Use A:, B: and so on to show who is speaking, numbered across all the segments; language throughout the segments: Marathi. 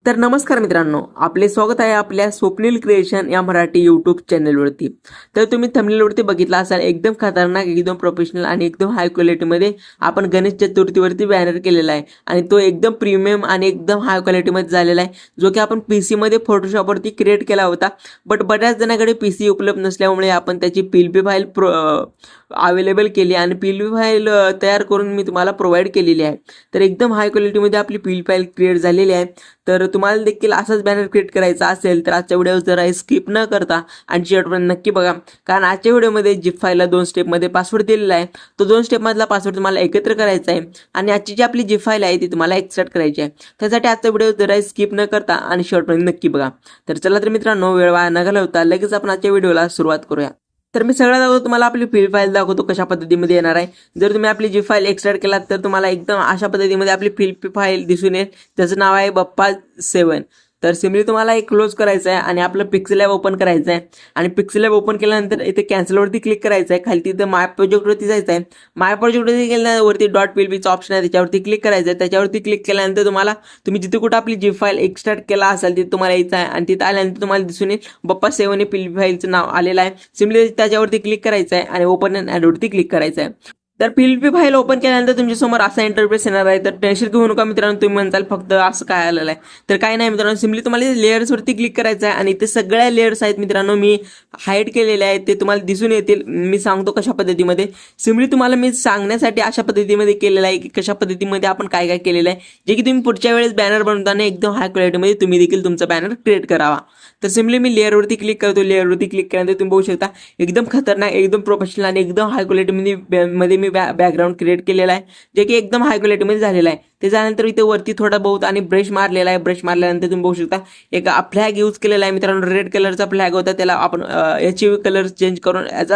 A: तर नमस्कार मित्रांनो, आपले स्वागत आहे आपल्या स्वप्नील क्रिएशन या मराठी यूट्यूब चॅनलवरती। तर तुम्ही थंबनेलवरती बघितला असाल, एकदम खतरनाक, एकदम प्रोफेशनल आणि एकदम हाय क्वालिटीमध्ये आपण गणेश चतुर्थीवरती बॅनर केलेला आहे आणि तो एकदम प्रीमियम आणि एकदम हाय क्वालिटीमध्ये झालेला आहे, जो की आपण पीसीमध्ये फोटोशॉपवरती क्रिएट केला होता। बट बऱ्याच जणांकडे पीसी उपलब्ध नसल्यामुळे आपण त्याची पीएलपी फाईल अवेलेबल केली आणि पीएलपी फाईल तयार करून मी तुम्हाला प्रोव्हाइड केलेली आहे। तर एकदम हाय क्वालिटीमध्ये आपली पीएलपी फाईल क्रिएट झालेली आहे। तर तुम्हाला देखील असाच बॅनर क्रिएट करायचा असेल तर आजच्या व्हिडिओ जरा स्किप न करता आणि शेवटपर्यंत नक्की बघा, कारण आजच्या व्हिडिओमध्ये जिप फाईलला 2 स्टेपमध्ये पासवर्ड दिलेला आहे। तो 2 स्टेपमधला पासवर्ड तुम्हाला एकत्र करायचा आहे आणि आजची जी आपली जिप फाईल आहे ती तुम्हाला एक्सट्रॅक्ट करायची आहे। त्यासाठी आजचा व्हिडिओ जरा स्किप न करता आणि शेवटपर्यंत नक्की बघा। तर चला तर मित्रांनो, वेळ वाया न घालवता लगेच आपण आजच्या व्हिडिओला सुरुवात करूया। तर मी सगळ्यात अगोदर तुम्हाला आपली पीएलपी फाईल दाखवतो कशा पद्धतीमध्ये येणार आहे। जर तुम्ही आपली जी फाईल एक्सट्रॅक्ट केलात तर तुम्हाला एकदम अशा पद्धतीमध्ये आपली पीएलपी फाईल दिसून येईल, त्याचं नाव आहे बप्पा 7। तर सिम्पली तुम्हाला एक क्लोज करायचं आहे आणि आपलं पिक्सेल लॅब ओपन करायचं आहे आणि पिक्सेल लॅब ओपन केल्यानंतर इथे कॅन्सलवरती क्लिक करायचं आहे। खाली तिथं माय प्रोजेक्टवरती जायचं आहे। माय प्रोजेक्टवरती गेल्यावरती डॉट पीएलपीचा ऑप्शन आहे, त्याच्यावरती क्लिक करायचं आहे। त्याच्यावरती क्लिक केल्यानंतर तुम्ही जिथे कुठं आपली जी फाईल एक्सट्रॅक्ट केला असेल तिथे तुम्हाला यायचं आहे आणि तिथं आल्यानंतर तुम्हाला दिसून येईल बप्पा 7 हे पीएलपी फाईलचं नाव आलेलं आहे। सिम्पली त्याच्यावरती क्लिक करायचं आहे आणि ओपन अँड ॲडवरती क्लिक करायचं आहे। तर पीएलपी फाईल ओपन केल्यानंतर तुमच्यासमोर असा इंटरफेस येणार आहे। तर टेन्शन घेऊ नका मित्रांनो, तुम्ही म्हणताल फक्त असं काय आलेलं आहे, तर काय नाही मित्रांनो, सिम्पली तुम्हाला लेयर्सवरती क्लिक करायचं आहे आणि ते सगळ्या लेयर्स आहेत मित्रांनो, मी हाईड केलेले आहेत, ते तुम्हाला दिसून येतील। मी सांगतो कशा पद्धतीमध्ये, सिम्पली तुम्हाला मी सांगण्यासाठी अशा पद्धतीमध्ये केलेलं आहे की कशा पद्धतीमध्ये आपण काय काय केलेलं आहे, जे की तुम्ही पुढच्या वेळेस बॅनर बनवताना एकदम हाय क्वालिटीमध्ये तुम्ही देखील तुमचा बॅनर क्रिएट करावा। तर सिम्पली मी लेअरवरती क्लिक करतो। लेअरवरती क्लिक केल्यानंतर तुम्ही बघू शकता एकदम खतरनाक, एकदम प्रोफेशनल आणि एकदम हाय क्वालिटीमध्ये मी बॅकग्राऊंड क्रिएट केलेला आहे, जे की एकदम हाय क्वालिटीमध्ये झालेला आहे। ते झाल्यानंतर इथे वरती थोडा बहुत आणि ब्रश मारलेला आहे। ब्रश मारल्यानंतर तुम्ही बघू शकता एक फ्लॅग यूज केलेला आहे मित्रांनो, रेड कलरचा फ्लॅग होता, त्याला आपण याची कलर चेंज करून ॲज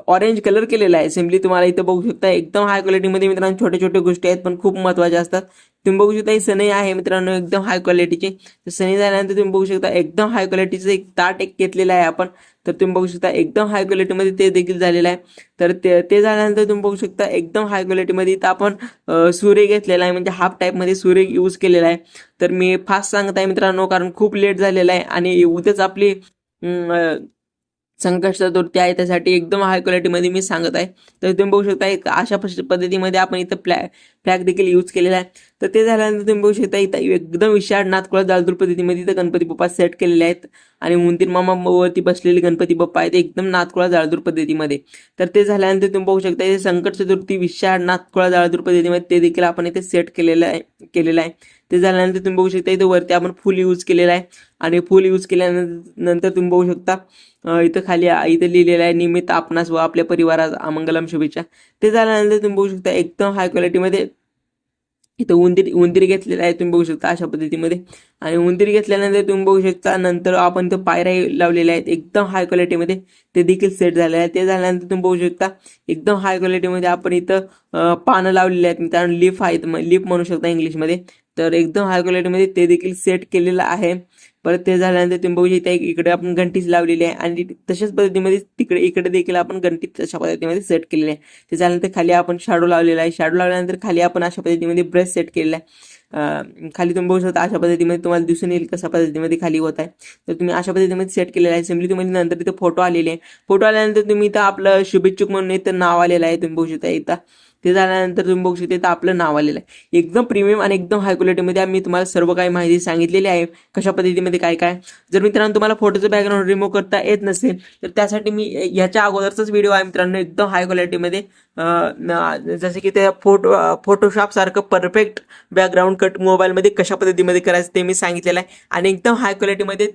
A: ऑरेंज कलर केलेला आहे। सिम्पली तुम्हाला इथं बघू शकता एकदम हाय क्वालिटीमध्ये मित्रांनो, छोटे छोटे गोष्टी आहेत पण खूप महत्त्वाच्या असतात। तुम्ही बघू शकता ही सनई आहे मित्रांनो, एकदम हाय क्वालिटीची। तर सनई झाल्यानंतर तुम्ही बघू शकता एकदम हाय क्वालिटीचं एक ताट एक घेतलेलं आहे आपण। तर तुम्ही बघू शकता एकदम हाय क्वालिटीमध्ये ते देखील झालेलं आहे। तर ते झाल्यानंतर तुम्ही बघू शकता एकदम हाय क्वालिटीमध्ये इथं आपण सूर्य घेतलेला आहे, म्हणजे हाफ टाईपमध्ये सूर्य यूज केलेला आहे। तर मी फास्ट सांगत आहे मित्रांनो, कारण खूप लेट झालेला आहे आणि उद्याच आपली संकष्ट चतुर्थी आहे, त्यासाठी एकदम हाय क्वालिटीमध्ये मी सांगत आहे। तर तुम्ही बघू शकता एक अशा पद्धतीमध्ये आपण इथं फ्लॅग देखील यूज केलेला आहे। तर ते झाल्यानंतर तुम्ही बघू शकता इथं एकदम विशाळ नाथकुळा जाळदूर पद्धतीमध्ये इथं गणपती बाप्पा सेट केलेले आहेत आणि उंदीर मामावरती बसलेले गणपती बाप्पा आहेत एकदम नाथकुळा जाळदूर पद्धतीमध्ये। तर ते झाल्यानंतर तुम्ही बघू शकता इथे संकट चतुर्थी विशाळ नाथकुळा जाळदूर पद्धतीमध्ये ते देखील आपण इथे सेट केलेलं आहे। ते झाल्यानंतर तुम्ही बघू शकता इथे वरती आपण फुल यूज केलेला आहे आणि फुल यूज केल्यानंतर तुम्ही बघू शकता इथं खाली इथं लिहिलेलं आहे निमित्त आपणास व आपल्या परिवारास अमंगलम शुभेच्छा। ते झाल्यानंतर तुम्ही बघू शकता एकदम हाय क्वालिटीमध्ये इथं उंदीर घेतलेला आहे, तुम्ही बघू शकता अशा पद्धतीमध्ये। आणि उंदीर घेतल्यानंतर तुम्ही बघू शकता नंतर आपण इथं पायऱ्या लावलेल्या आहेत एकदम हाय क्वालिटीमध्ये, ते देखील सेट झालेले आहे। ते झाल्यानंतर तुम्ही बघू शकता एकदम हाय क्वालिटीमध्ये आपण इथं पानं लावलेली आहेत मित्रांनो, लीफ आहेत, लीफ म्हणू शकता इंग्लिशमध्ये। तर एकदम हाय क्वालिटीमध्ये ते देखील सेट केलेलं आहे। परत ते झाल्यानंतर तुम्ही बघू शकता इकडे आपण घंटीच लावलेली आहे आणि तशाच पद्धतीमध्ये इकडे देखील आपण घंटी तशा पद्धतीमध्ये सेट केलेली आहे। ते झाल्यानंतर खाली आपण शॅडो लावलेला आहे। शॅडो लावल्यानंतर खाली आपण अशा पद्धतीमध्ये ब्रश सेट केलेला आहे। खाली तुम्ही बघू शकता अशा पद्धतीमध्ये तुम्हाला दिसून येईल कशा पद्धतीमध्ये खाली होत आहे। तर तुम्ही अशा पद्धतीमध्ये सेट केलेला आहे। सिम्पली तुम्ही नंतर इथं फोटो आलेले आहे। फोटो आल्यानंतर तुम्ही इथं आपलं शुभेच्छुक म्हणून इथं नाव आलेलं आहे, तुम्ही बघू शकता इथं। ते झाल्यानंतर तुम्ही बघू शकता इथं आपलं नाव आलेलं आहे। एकदम प्रीमियम आणि एकदम हाय क्वालिटीमध्ये आम्ही तुम्हाला सर्व काही माहिती सांगितलेली आहे, कशा पद्धतीमध्ये काय काय। जर मित्रांनो तुम्हाला फोटोचं बॅकग्राऊंड रिमूव्ह करता येत नसेल तर त्यासाठी मी याच्या अगोदरचाच व्हिडिओ आहे मित्रांनो, एकदम हाय क्वालिटीमध्ये जसं की ते फोटोशॉप सारखं परफेक्ट बॅकग्राऊंड कट मोबाईलमध्ये कशा पद्धतीमध्ये करायचं ते मी सांगितलेलं आहे आणि एकदम हाय क्वालिटीमध्ये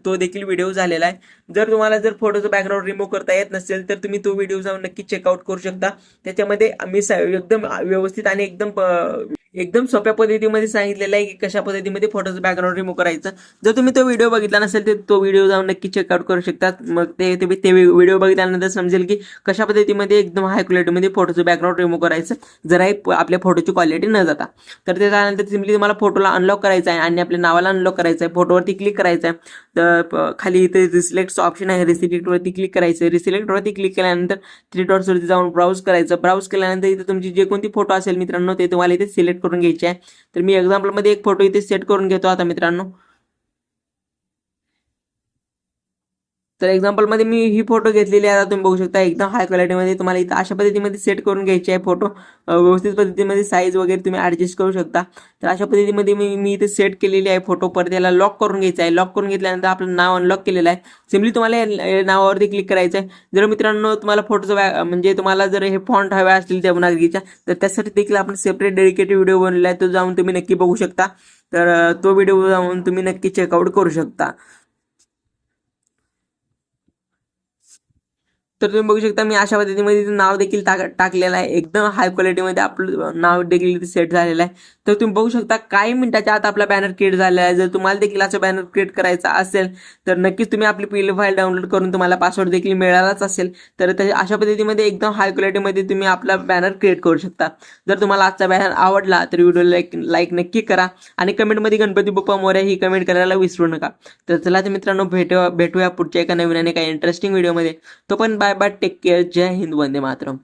A: तो देखील व्हिडिओ झालेला आहे। जर तुम्हाला फोटोचं बॅकग्राऊंड रिमूव्ह करता येत नसेल तर तुम्ही तो व्हिडिओ जाऊन नक्की चेकआउट करू शकता। त्याच्यामध्ये मी एकदम व्यवस्थित आणि एकदम सोप्या पद्धतीमध्ये सांगितलेलं आहे की कशा पद्धतीमध्ये फोटोचं बॅकग्राऊंड रिमूव्ह करायचं। जर तुम्ही तो व्हिडिओ बघितला नसेल तर तो व्हिडिओ जाऊन नक्की चेकआउट करू शकता। मग ते व्हिडिओ बघितल्यानंतर समजेल की कशा पद्धतीमध्ये एकदम हाय क्वालिटीमध्ये फोटोचं बॅकग्राऊंड रिमूव्ह करायचं, जराही आपल्या फोटोची क्वालिटी न जाता। तर ते झाल्यानंतर सिम्पली तुम्हाला फोटोला अनलॉक करायचं आहे आणि आपल्या नावाला अनलॉक करायचं आहे। फोटोवरती क्लिक करायचं आहे खाली इथे रिसिलेक्टचं ऑप्शन आहे, रिसिलेक्टवरती क्लिक करायचं. रिसिलेक्टवरती क्लिक केल्यानंतर थ्री डॉट्सवरती जाऊन ब्राउज करायचं. ब्राउज केल्यानंतर इथे तुमची जे कोणती फोटो असेल मित्रांनो ते तुम्हाला इथे सिलेक्ट करून घ्यायचे आहे. तर मी एक्झाम्पलमध्ये एक फोटो इथे सेट करून घेतो आता मित्रांनो. तर एक्झाम्पलमध्ये मी ही फोटो घेतलेली आहे. आता तुम्ही बघू शकता एकदम हाय क्वालिटीमध्ये तुम्हाला इथं अशा पद्धतीमध्ये सेट करून घ्यायची आहे फोटो. व्यवस्थित पद्धतीमध्ये साईज वगैरे तुम्ही ॲडजस्ट करू शकता. तर अशा पद्धतीमध्ये मी इथे सेट केलेली आहे फोटो. परत याला लॉक करून घ्यायचं आहे. लॉक करून घेतल्यानंतर आपलं नाव अनलॉक केलेलं आहे. सिम्पली तुम्हाला या नावावरती क्लिक करायचं आहे. जर मित्रांनो तुम्हाला फोटोचं म्हणजे तुम्हाला जर हे फॉन्ट हवे असतील देवनागरीच्या तर त्यासाठी देखील आपण सेपरेट डेडिकेटेड व्हिडिओ बनवला आहे, तो जाऊन तुम्ही नक्की बघू शकता. तर तो व्हिडिओ जाऊन तुम्ही नक्की चेकआउट करू शकता. तर तुम्ही बघू शकता मी अशा पद्धतीमध्ये नाव देखील टाकलेलं आहे. एकदम हाय क्वालिटीमध्ये आपलं नाव देखील सेट झालेलं आहे. तर तुम्ही बघू शकता काही मिनिटाच्या आत आपला बॅनर क्रिएट झालेला आहे. जर तुम्हाला देखील असं बॅनर क्रिएट करायचा असेल तर नक्कीच तुम्ही आपली पीडीएफ फाईल डाउनलोड करून तुम्हाला पासवर्ड देखील मिळालाच असेल. तर अशा पद्धतीमध्ये एकदम हाय क्वालिटीमध्ये तुम्ही आपला बॅनर क्रिएट करू शकता. जर तुम्हाला आजचा बॅनर आवडला तर व्हिडिओला लाईक नक्की करा आणि कमेंटमध्ये गणपती बाप्पा मोरया ही कमेंट करायला विसरू नका. तर चला तर मित्रांनो भेटूया पुढच्या एका नवीन आणि काही इंटरेस्टिंग व्हिडिओमध्ये. तो पण बाय बाय, टेक केअर, जय हिंद, वंदे मातरम.